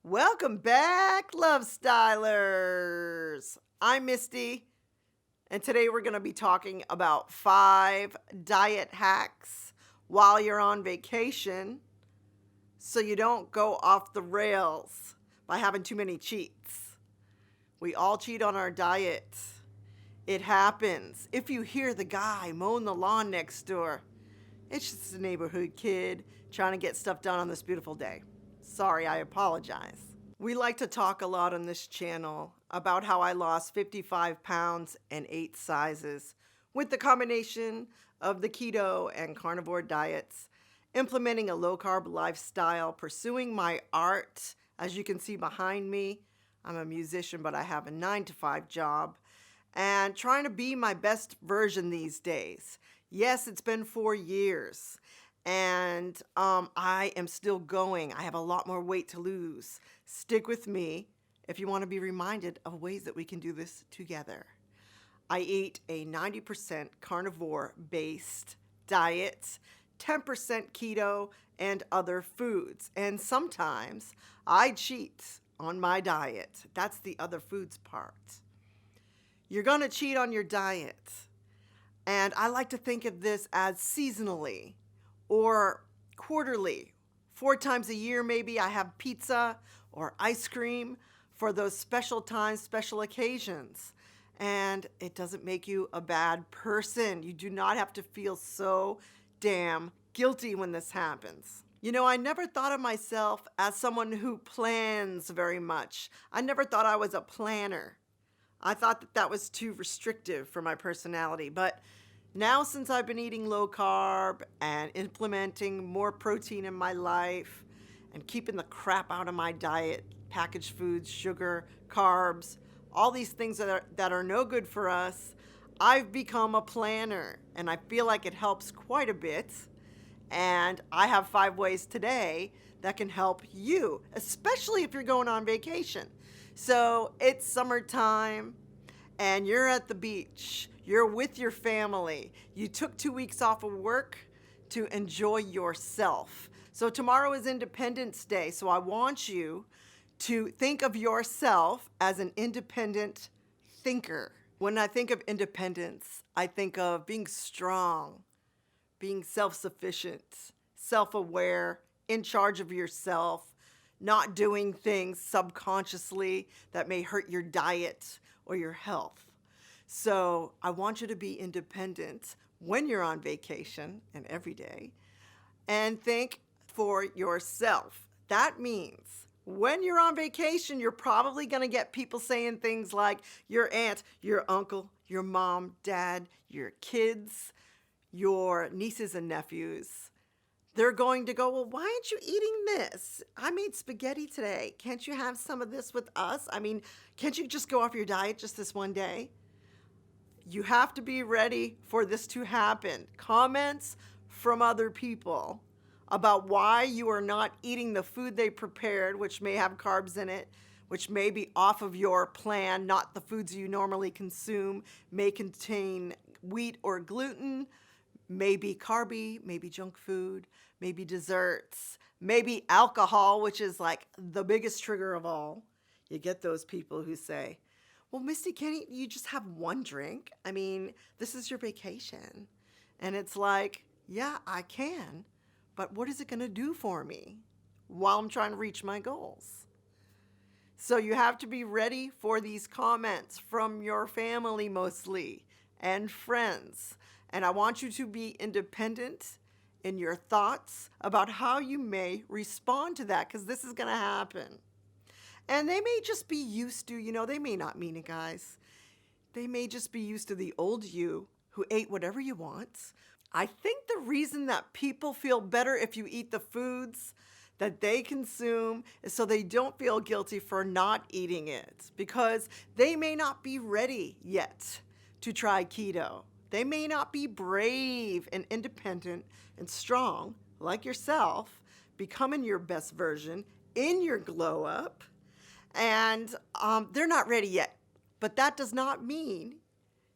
Welcome back, Lovestylers. I'm Misty, and today we're going to be talking about 5 diet hacks while you're on vacation so you don't go off the rails by having too many cheats. We all cheat on our diet. It happens. If you hear the guy mowing the lawn next door, it's just a neighborhood kid trying to get stuff done on this beautiful day. Sorry, I apologize. We like to talk a lot on this channel about how I lost 55 pounds and 8 sizes with the combination of the keto and carnivore diets, implementing a low-carb lifestyle, pursuing my art. As you can see behind me, I'm a musician, but I have a 9-to-5 job, and trying to be my best version these days. Yes, it's been 4 years. And I am still going. I have a lot more weight to lose. Stick with me if you want to be reminded of ways that we can do this together. I eat a 90% carnivore-based diet, 10% keto, and other foods. And sometimes I cheat on my diet. That's the other foods part. You're going to cheat on your diet. And I like to think of this as seasonally or quarterly. 4 times a year, maybe I have pizza or ice cream for those special times, special occasions. And it doesn't make you a bad person. You do not have to feel so damn guilty when this happens. You know, I never thought of myself as someone who plans very much. I never thought I was a planner. I thought that that was too restrictive for my personality, but now, since I've been eating low carb and implementing more protein in my life and keeping the crap out of my diet, packaged foods, sugar, carbs, all these things that are no good for us, I've become a planner, and I feel like it helps quite a bit. And I have 5 ways today that can help you, especially if you're going on vacation. So it's summertime and you're at the beach. You're with your family. You took 2 weeks off of work to enjoy yourself. So tomorrow is Independence Day. So I want you to think of yourself as an independent thinker. When I think of independence, I think of being strong, being self-sufficient, self-aware, in charge of yourself, not doing things subconsciously that may hurt your diet or your health. So I want you to be independent when you're on vacation and every day, and think for yourself. That means when you're on vacation, you're probably going to get people saying things like your aunt, your uncle, your mom, dad, your kids, your nieces and nephews. They're going to go, well, why aren't you eating this? I made spaghetti today. Can't you have some of this with us? I mean, can't you just go off your diet just this one day? You have to be ready for this to happen. Comments from other people about why you are not eating the food they prepared, which may have carbs in it, which may be off of your plan, not the foods you normally consume, may contain wheat or gluten, maybe carby, maybe junk food, maybe desserts, maybe alcohol, which is like the biggest trigger of all. You get those people who say, well, Misty, can't you just have one drink? I mean, this is your vacation. And it's like, yeah, I can, but what is it going to do for me while I'm trying to reach my goals? So you have to be ready for these comments from your family mostly and friends. And I want you to be independent in your thoughts about how you may respond to that, because this is going to happen. And they may just be used to, they may not mean it, guys. They may just be used to the old you who ate whatever you want. I think the reason that people feel better if you eat the foods that they consume is so they don't feel guilty for not eating it, because they may not be ready yet to try keto. They may not be brave and independent and strong like yourself, becoming your best version in your glow up. And they're not ready yet. But that does not mean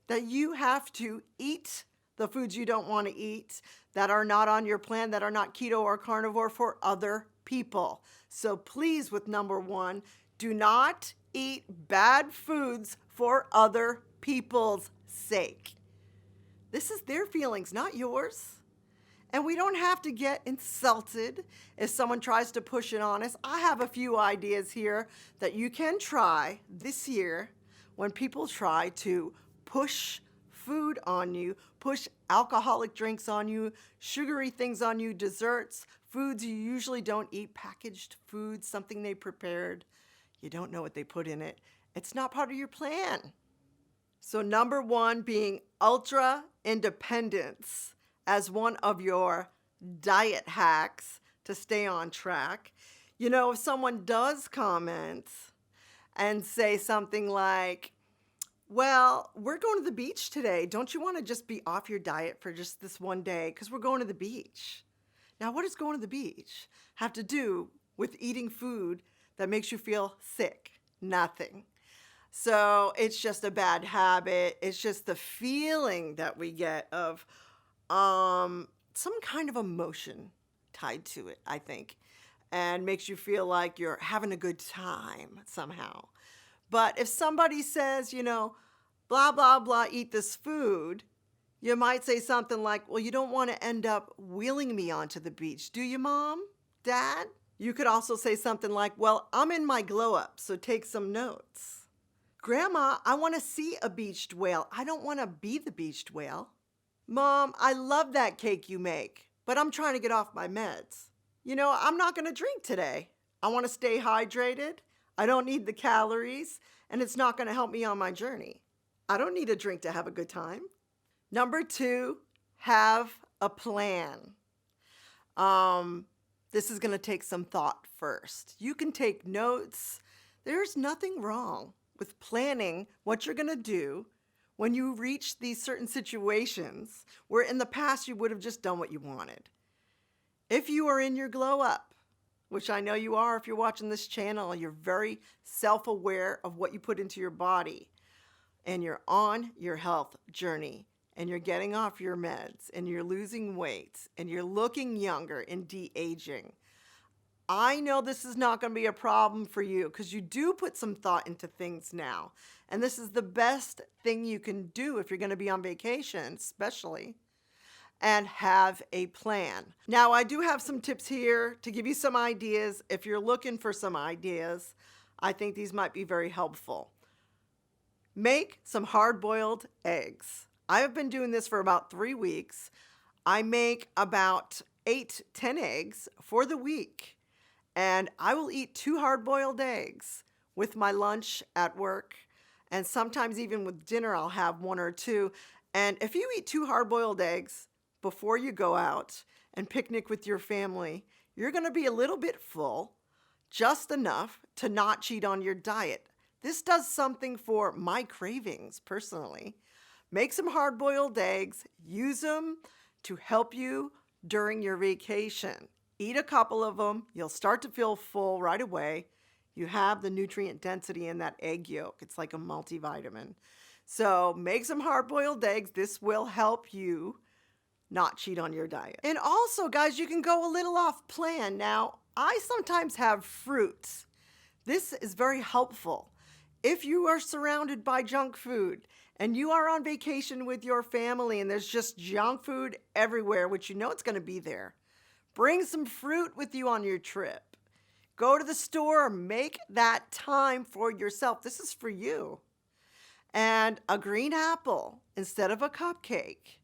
that you have to eat the foods you don't want to eat, that are not on your plan, that are not keto or carnivore for other people. So please, with number one, do not eat bad foods for other people's sake. This is their feelings, not yours. And we don't have to get insulted if someone tries to push it on us. I have a few ideas here that you can try this year when people try to push food on you, push alcoholic drinks on you, sugary things on you, desserts, foods you usually don't eat, packaged foods, something they prepared. You don't know what they put in it. It's not part of your plan. So number one being ultra independence as one of your diet hacks to stay on track. You know, if someone does comment and say something like, well, we're going to the beach today. Don't you want to just be off your diet for just this one day? Because we're going to the beach. Now, what does going to the beach have to do with eating food that makes you feel sick? Nothing. So it's just a bad habit. It's just the feeling that we get of some kind of emotion tied to it, I think, and makes you feel like you're having a good time somehow. But if somebody says, you know, blah, blah, blah, eat this food, you might say something like, well, you don't want to end up wheeling me onto the beach, do you, Mom? Dad? You could also say something like, well, I'm in my glow up, so take some notes. Grandma, I want to see a beached whale. I don't want to be the beached whale. Mom, I love that cake you make, but I'm trying to get off my meds. You know, I'm not going to drink today. I want to stay hydrated. I don't need the calories, and it's not going to help me on my journey. I don't need a drink to have a good time. Number two, have a plan. This is going to take some thought first. You can take notes. There's nothing wrong with planning what you're going to do when you reach these certain situations where in the past you would have just done what you wanted. If you are in your glow up, which I know you are if you're watching this channel, you're very self-aware of what you put into your body, and you're on your health journey, and you're getting off your meds, and you're losing weight, and you're looking younger and de-aging. I know this is not going to be a problem for you because you do put some thought into things now. And this is the best thing you can do if you're going to be on vacation, especially, and have a plan. Now, I do have some tips here to give you some ideas. If you're looking for some ideas, I think these might be very helpful. Make some hard-boiled eggs. I have been doing this for about 3 weeks. I make about 8-10 eggs for the week. And I will eat 2 hard-boiled eggs with my lunch at work. And sometimes even with dinner, I'll have 1 or 2. And if you eat 2 hard-boiled eggs before you go out and picnic with your family, you're going to be a little bit full, just enough to not cheat on your diet. This does something for my cravings, personally. Make some hard-boiled eggs. Use them to help you during your vacation. Eat a couple of them. You'll start to feel full right away. You have the nutrient density in that egg yolk. It's like a multivitamin. So make some hard-boiled eggs. This will help you not cheat on your diet. And also, guys, you can go a little off plan. Now, I sometimes have fruits. This is very helpful. If you are surrounded by junk food and you are on vacation with your family and there's just junk food everywhere, which you know it's going to be there, bring some fruit with you on your trip. Go to the store, make that time for yourself. This is for you. And a green apple instead of a cupcake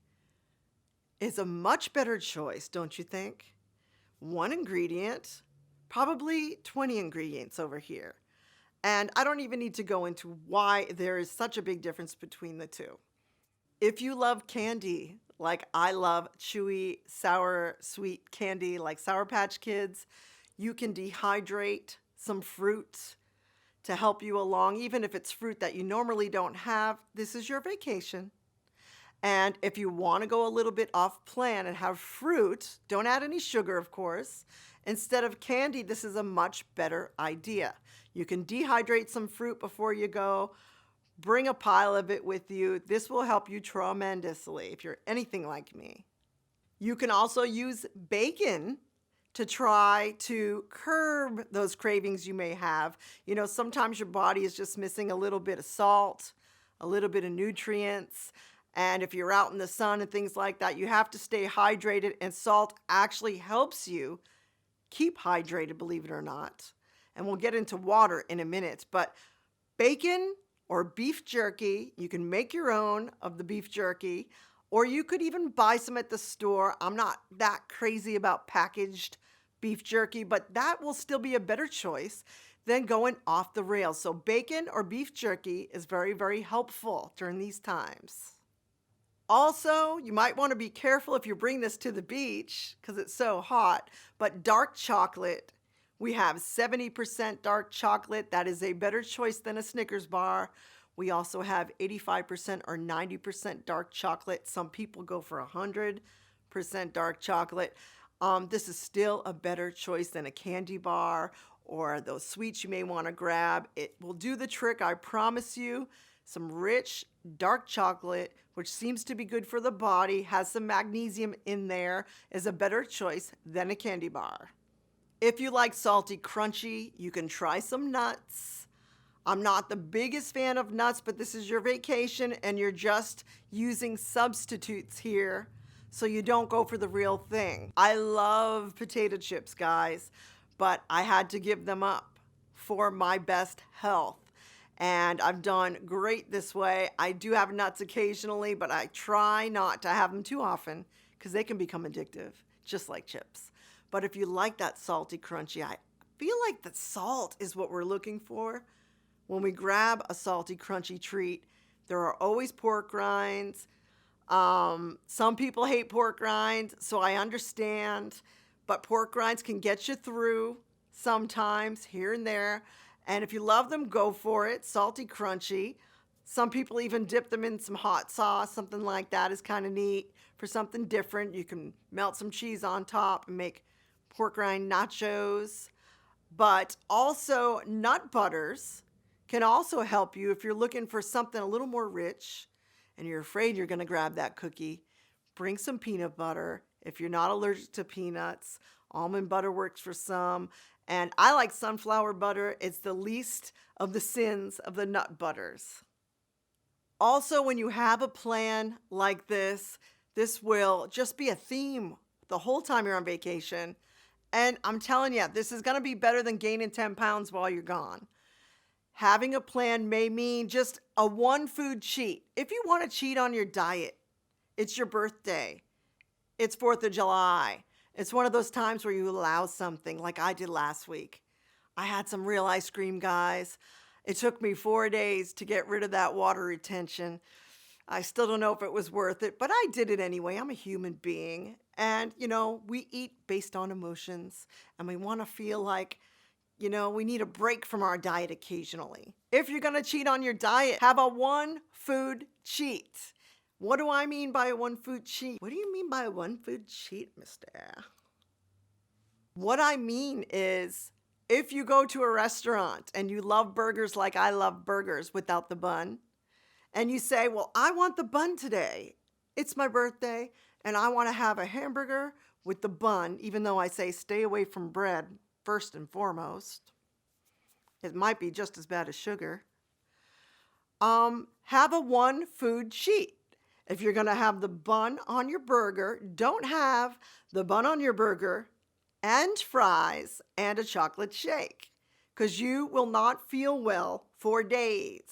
is a much better choice, don't you think? 1 ingredient, probably 20 ingredients over here. And I don't even need to go into why there is such a big difference between the two. If you love candy, like I love chewy, sour, sweet candy like Sour Patch Kids, you can dehydrate some fruit to help you along. Even if it's fruit that you normally don't have, this is your vacation. And if you want to go a little bit off plan and have fruit, don't add any sugar, of course. Instead of candy, this is a much better idea. You can dehydrate some fruit before you go. Bring a pile of it with you. This will help you tremendously if you're anything like me. You can also use bacon to try to curb those cravings you may have. You know, sometimes your body is just missing a little bit of salt, a little bit of nutrients. And if you're out in the sun and things like that, you have to stay hydrated. And salt actually helps you keep hydrated, believe it or not. And we'll get into water in a minute. But bacon or beef jerky, you can make your own of the beef jerky, or you could even buy some at the store. I'm not that crazy about packaged beef jerky, but that will still be a better choice than going off the rails. So bacon or beef jerky is very, very helpful during these times. Also, you might want to be careful if you bring this to the beach because it's so hot, but dark chocolate, we have 70% dark chocolate. That is a better choice than a Snickers bar. We also have 85% or 90% dark chocolate. Some people go for 100% dark chocolate. This is still a better choice than a candy bar or those sweets you may want to grab. It will do the trick, I promise you. Some rich dark chocolate, which seems to be good for the body, has some magnesium in there, is a better choice than a candy bar. If you like salty crunchy, you can try some nuts. I'm not the biggest fan of nuts, but this is your vacation and you're just using substitutes here, so you don't go for the real thing. I love potato chips, guys, but I had to give them up for my best health. And I've done great this way. I do have nuts occasionally, but I try not to have them too often because they can become addictive, just like chips. But if you like that salty crunchy, I feel like the salt is what we're looking for. When we grab a salty crunchy treat, there are always pork rinds. Some people hate pork rinds, so I understand. But pork rinds can get you through sometimes, here and there. And if you love them, go for it. Salty, crunchy. Some people even dip them in some hot sauce. Something like that is kind of neat for something different. You can melt some cheese on top and make pork rind nachos. But also nut butters can also help you if you're looking for something a little more rich and you're afraid you're going to grab that cookie. Bring some peanut butter. If you're not allergic to peanuts, almond butter works for some. And I like sunflower butter. It's the least of the sins of the nut butters. Also, when you have a plan like this will just be a theme the whole time you're on vacation. And I'm telling you, this is going to be better than gaining 10 pounds while you're gone. Having a plan may mean just a one food cheat. If you want to cheat on your diet, it's your birthday. It's 4th of July. It's one of those times where you allow something like I did last week. I had some real ice cream, guys. It took me 4 days to get rid of that water retention. I still don't know if it was worth it, but I did it anyway. I'm a human being. And, we eat based on emotions and we want to feel like, we need a break from our diet occasionally. If you're going to cheat on your diet, have a one food cheat. What do I mean by a one food cheat? What do you mean by a one food cheat, mister? What I mean is, if you go to a restaurant and you love burgers like I love burgers without the bun, and you say, well, I want the bun today. It's my birthday, and I want to have a hamburger with the bun, even though I say stay away from bread first and foremost. It might be just as bad as sugar. Have a one food cheat. If you're going to have the bun on your burger, don't have the bun on your burger and fries and a chocolate shake, because you will not feel well for days.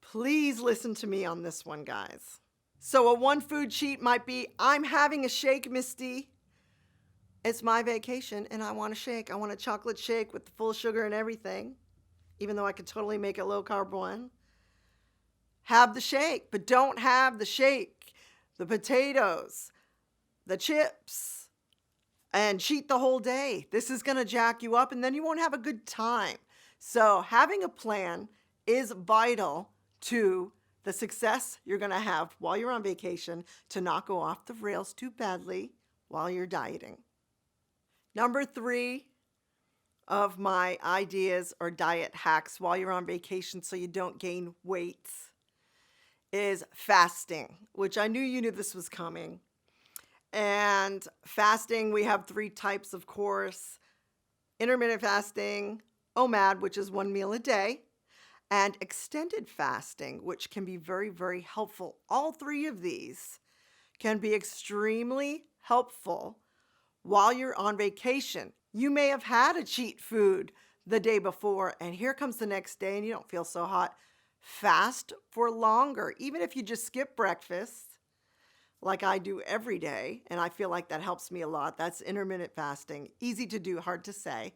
Please listen to me on this one, guys. So a one food cheat might be, I'm having a shake, Misty. It's my vacation and I want a shake. I want a chocolate shake with the full sugar and everything, even though I could totally make a low carb one. Have the shake, but don't have the shake, the potatoes, the chips, and cheat the whole day. This is going to jack you up and then you won't have a good time. So having a plan is vital to the success you're going to have while you're on vacation, to not go off the rails too badly while you're dieting. Number 3 of my ideas or diet hacks while you're on vacation so you don't gain weight is fasting, which I knew you knew this was coming. And fasting, we have three types, of course: intermittent fasting, OMAD, which is 1 meal a day, and extended fasting, which can be very, very helpful. All three of these can be extremely helpful while you're on vacation. You may have had a cheat food the day before, and here comes the next day and you don't feel so hot. Fast for longer, even if you just skip breakfast, like I do every day, and I feel like that helps me a lot. That's intermittent fasting. Easy to do, hard to say.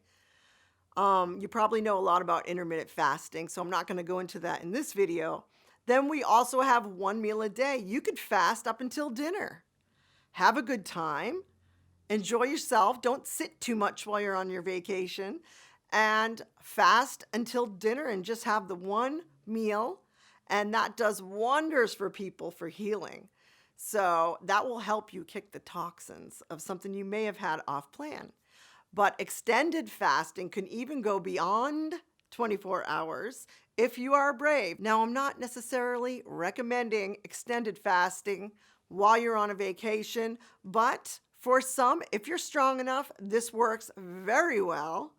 You probably know a lot about intermittent fasting, so I'm not going to go into that in this video. Then we also have 1 meal a day. You could fast up until dinner. Have a good time. Enjoy yourself. Don't sit too much while you're on your vacation. And fast until dinner and just have the 1 meal. And that does wonders for people for healing. So that will help you kick the toxins of something you may have had off plan. But extended fasting can even go beyond 24 hours if you are brave. Now, I'm not necessarily recommending extended fasting while you're on a vacation, but for some, if you're strong enough, this works very well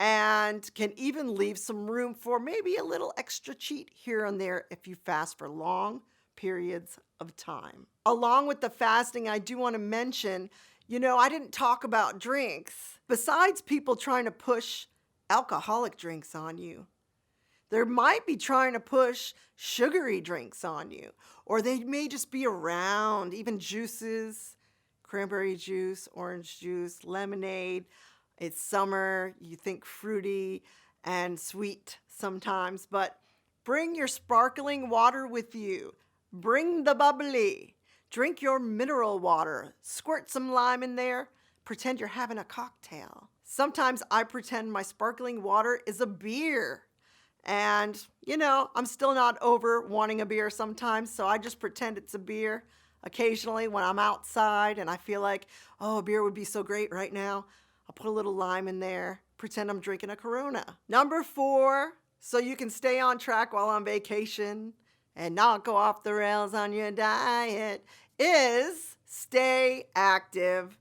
and can even leave some room for maybe a little extra cheat here and there if you fast for long periods of time. Along with the fasting, I do want to mention, I didn't talk about drinks. Besides people trying to push alcoholic drinks on you, there might be trying to push sugary drinks on you, or they may just be around, even juices, cranberry juice, orange juice, lemonade. It's summer, you think fruity and sweet sometimes, but bring your sparkling water with you. Bring the bubbly. Drink your mineral water. Squirt some lime in there. Pretend you're having a cocktail. Sometimes I pretend my sparkling water is a beer. And, I'm still not over wanting a beer sometimes, so I just pretend it's a beer occasionally when I'm outside and I feel like, oh, a beer would be so great right now. I'll put a little lime in there, pretend I'm drinking a Corona. Number 4, so you can stay on track while on vacation and not go off the rails on your diet, is stay active.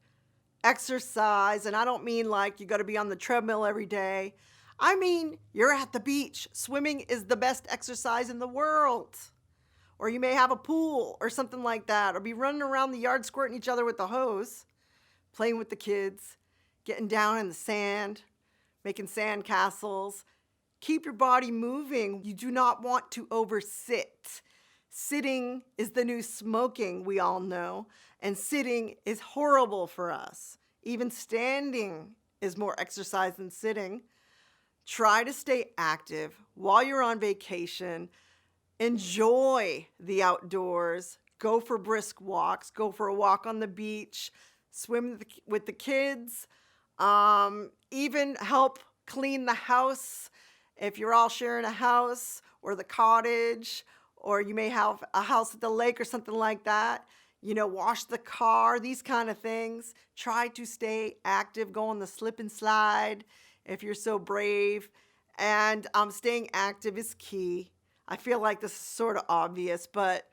Exercise, and I don't mean like you got to be on the treadmill every day. I mean, you're at the beach. Swimming is the best exercise in the world. Or you may have a pool or something like that, or be running around the yard squirting each other with the hose, playing with the kids, getting down in the sand, making sand castles. Keep your body moving. You do not want to oversit. Sitting is the new smoking, we all know, and sitting is horrible for us. Even standing is more exercise than sitting. Try to stay active while you're on vacation. Enjoy the outdoors. Go for brisk walks. Go for a walk on the beach. Swim with the kids. Even help clean the house if you're all sharing a house or the cottage, or you may have a house at the lake or something like that. Wash the car, these kind of things. Try to stay active. Go on the slip and slide if you're so brave. And staying active is key. I feel like this is sort of obvious, but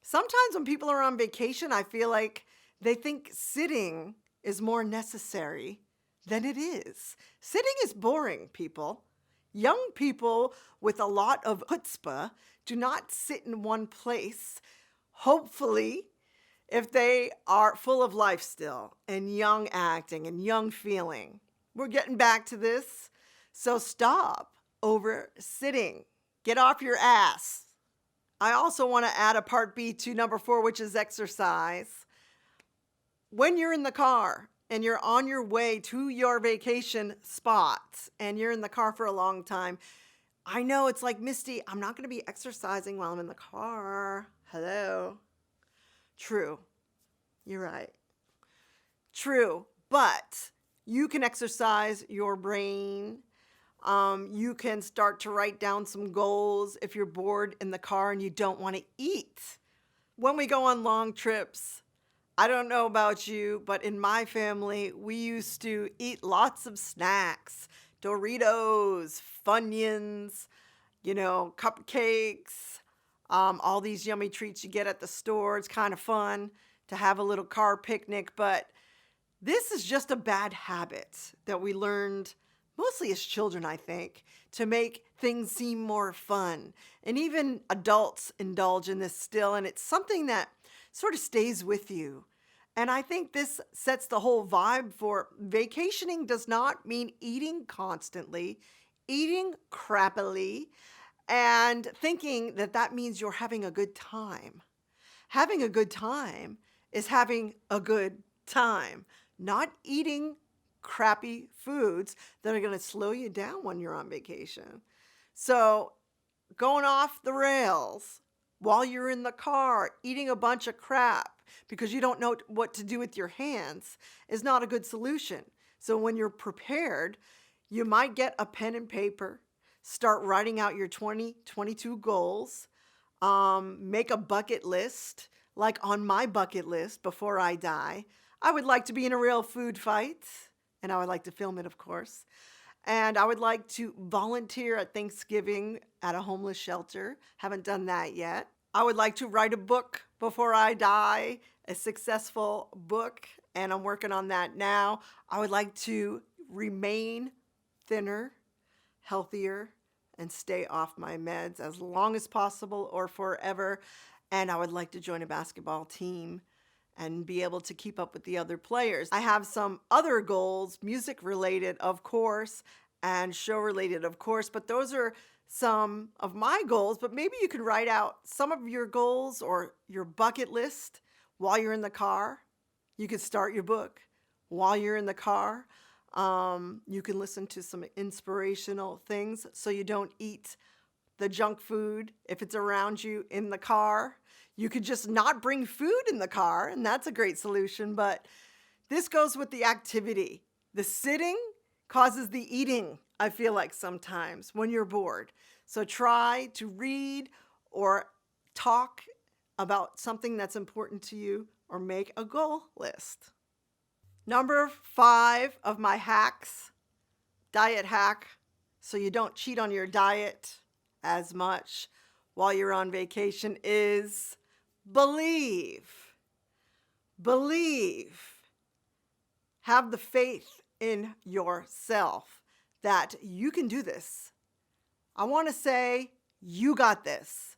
sometimes when people are on vacation, I feel like they think sitting is more necessary than it is. Sitting is boring, people. Young people with a lot of chutzpah do not sit in one place. Hopefully, if they are full of life still and young acting and young feeling. We're getting back to this. So stop over sitting. Get off your ass. I also want to add a part B to number 4, which is exercise. When you're in the car and you're on your way to your vacation spot and you're in the car for a long time, I know it's like, Misty, I'm not going to be exercising while I'm in the car. Hello. True. You're right. True. But you can exercise your brain. You can start to write down some goals if you're bored in the car and you don't want to eat. When we go on long trips, I don't know about you, but in my family, we used to eat lots of snacks, Doritos, Funyuns, cupcakes, all these yummy treats you get at the store. It's kind of fun to have a little car picnic, but this is just a bad habit that we learned mostly as children, I think, to make things seem more fun. And even adults indulge in this still, and it's something that sort of stays with you. And I think this sets the whole vibe for vacationing does not mean eating constantly, eating crappily, and thinking that that means you're having a good time. Having a good time is having a good time, not eating crappy foods that are going to slow you down when you're on vacation. So, going off the rails while you're in the car, eating a bunch of crap because you don't know what to do with your hands is not a good solution. So, when you're prepared, you might get a pen and paper, start writing out your 2022 goals, make a bucket list. Like on my bucket list before I die, I would like to be in a real food fight, and I would like to film it, of course. And I would like to volunteer at Thanksgiving at a homeless shelter. Haven't done that yet. I would like to write a book before I die, a successful book, and I'm working on that now. I would like to remain thinner, healthier, and stay off my meds as long as possible or forever. And I would like to join a basketball team and be able to keep up with the other players. I have some other goals, music related, of course, and show related, of course, but those are some of my goals. But maybe you could write out some of your goals or your bucket list while you're in the car. You could start your book while you're in the car. You can listen to some inspirational things so you don't eat the junk food if it's around you in the car. You could just not bring food in the car, and that's a great solution. But this goes with the activity. The sitting causes the eating, I feel like sometimes when you're bored. So try to read or talk about something that's important to you or make a goal list. Number 5 of my hacks, diet hack, so you don't cheat on your diet as much while you're on vacation, is believe. Believe. Have the faith in yourself that you can do this. I want to say, you got this.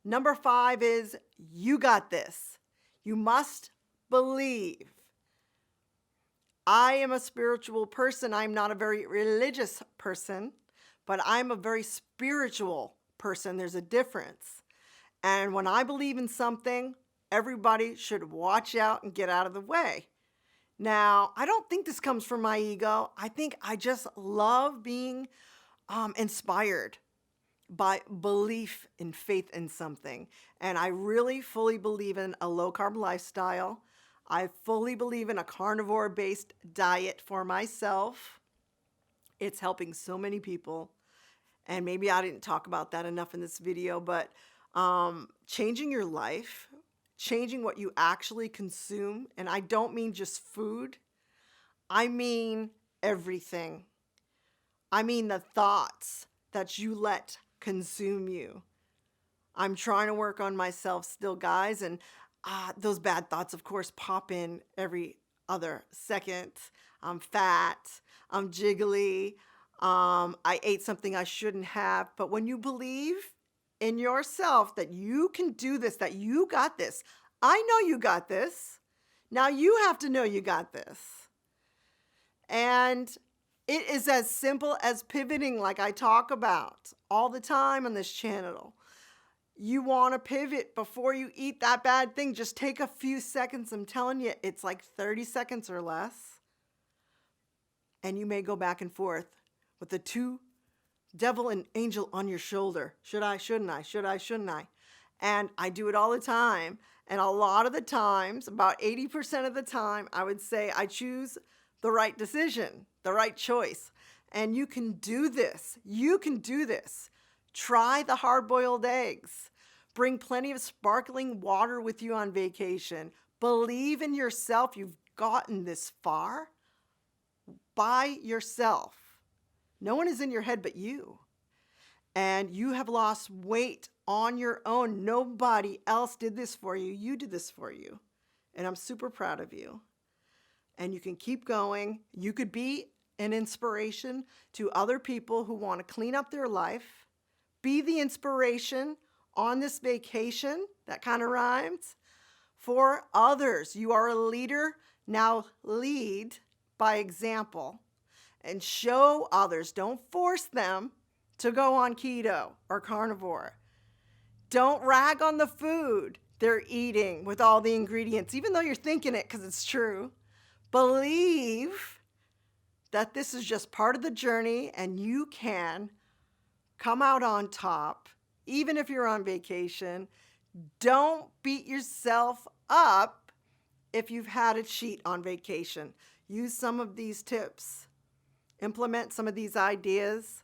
Number 5 is, you got this. You must believe. I am a spiritual person. I'm not a very religious person, but I'm a very spiritual person. There's a difference. And when I believe in something, everybody should watch out and get out of the way. Now, I don't think this comes from my ego. I think I just love being inspired by belief and faith in something. And I really fully believe in a low-carb lifestyle. I fully believe in a carnivore-based diet for myself. It's helping so many people. And maybe I didn't talk about that enough in this video, but changing your life, changing what you actually consume, and I don't mean just food, I mean everything. I mean the thoughts that you let consume you. I'm trying to work on myself still, guys, and those bad thoughts, of course, pop in every other second. I'm fat, I'm jiggly, I ate something I shouldn't have. But when you believe in yourself that you can do this, that you got this, I know you got this. Now you have to know you got this. And it is as simple as pivoting, like I talk about all the time on this channel. You want to pivot before you eat that bad thing. Just take a few seconds. I'm telling you, it's like 30 seconds or less. And you may go back and forth with the two devil and angel on your shoulder. Should I, shouldn't I? Should I, shouldn't I? And I do it all the time. And a lot of the times, about 80% of the time, I would say I choose the right decision, the right choice. And you can do this. You can do this. Try the hard-boiled eggs. Bring plenty of sparkling water with you on vacation. Believe in yourself. You've gotten this far by yourself. No one is in your head but you. And you have lost weight on your own. Nobody else did this for you. You did this for you. And I'm super proud of you. And you can keep going. You could be an inspiration to other people who want to clean up their life. Be the inspiration on this vacation, that kind of rhymes, for others. You are a leader. Now lead by example and show others. Don't force them to go on keto or carnivore. Don't rag on the food they're eating with all the ingredients, even though you're thinking it because it's true. Believe that this is just part of the journey and you can come out on top, even if you're on vacation. Don't beat yourself up if you've had a cheat on vacation. Use some of these tips. Implement some of these ideas.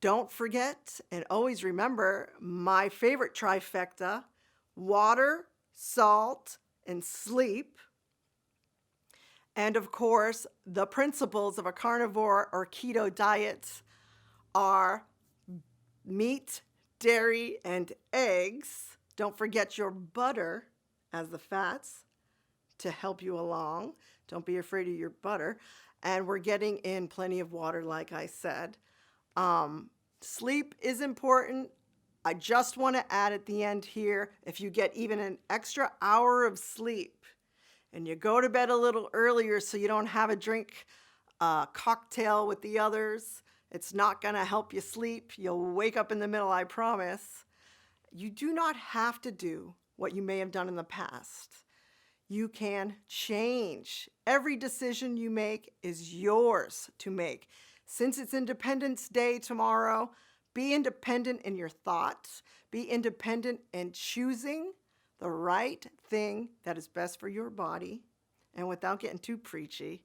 Don't forget and always remember my favorite trifecta: water, salt, and sleep. And of course, the principles of a carnivore or keto diet are meat, dairy, and eggs. Don't forget your butter as the fats to help you along. Don't be afraid of your butter. And we're getting in plenty of water, like I said. Sleep is important. I just want to add at the end here, if you get even an extra hour of sleep and you go to bed a little earlier so you don't have a drink cocktail with the others, it's not going to help you sleep. You'll wake up in the middle, I promise. You do not have to do what you may have done in the past. You can change. Every decision you make is yours to make. Since it's Independence Day tomorrow, be independent in your thoughts. Be independent in choosing the right thing that is best for your body, and without getting too preachy.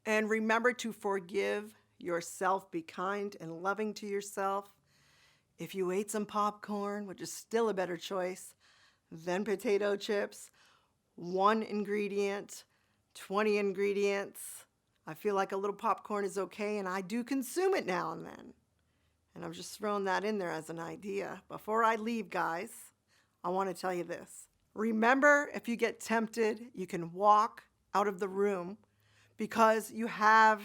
And remember to forgive yourself. Be kind and loving to yourself. If you ate some popcorn, which is still a better choice than potato chips, 1 ingredient, 20 ingredients, I feel like a little popcorn is okay, and I do consume it now and then. And I'm just throwing that in there as an idea. Before I leave, guys, I want to tell you this. Remember, if you get tempted, you can walk out of the room because you have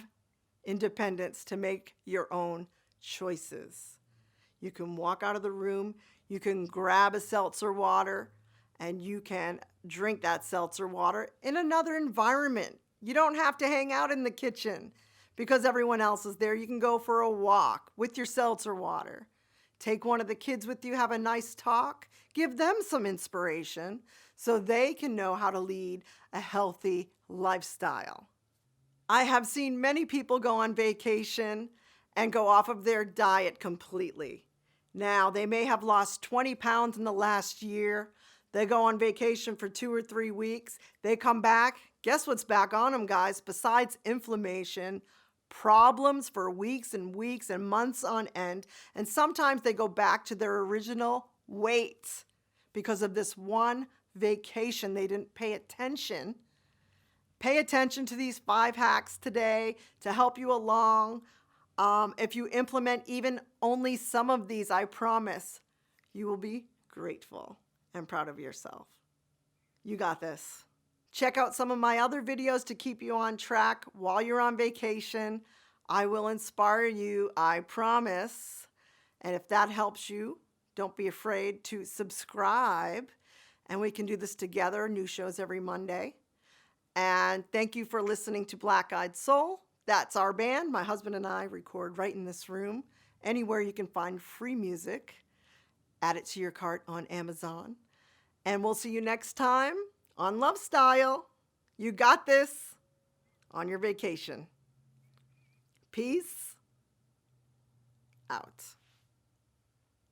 independence to make your own choices. You can walk out of the room, you can grab a seltzer water, and you can drink that seltzer water in another environment. You don't have to hang out in the kitchen because everyone else is there. You can go for a walk with your seltzer water. Take one of the kids with you, have a nice talk, give them some inspiration so they can know how to lead a healthy lifestyle. I have seen many people go on vacation and go off of their diet completely. Now, they may have lost 20 pounds in the last year. They go on vacation for 2 or 3 weeks. They come back. Guess what's back on them, guys? Besides inflammation, problems for weeks and weeks and months on end. And sometimes they go back to their original weight because of this one vacation. They didn't pay attention. Pay attention to these 5 hacks today to help you along. If you implement even only some of these, I promise you will be grateful and proud of yourself. You got this. Check out some of my other videos to keep you on track while you're on vacation. I will inspire you, I promise. And if that helps you, don't be afraid to subscribe. And we can do this together. New shows every Monday. And thank you for listening to Black Eyed Soul. That's our band. My husband and I record right in this room. Anywhere you can find free music, add it to your cart on Amazon. And we'll see you next time on Lovestyle. You got this on your vacation. Peace out.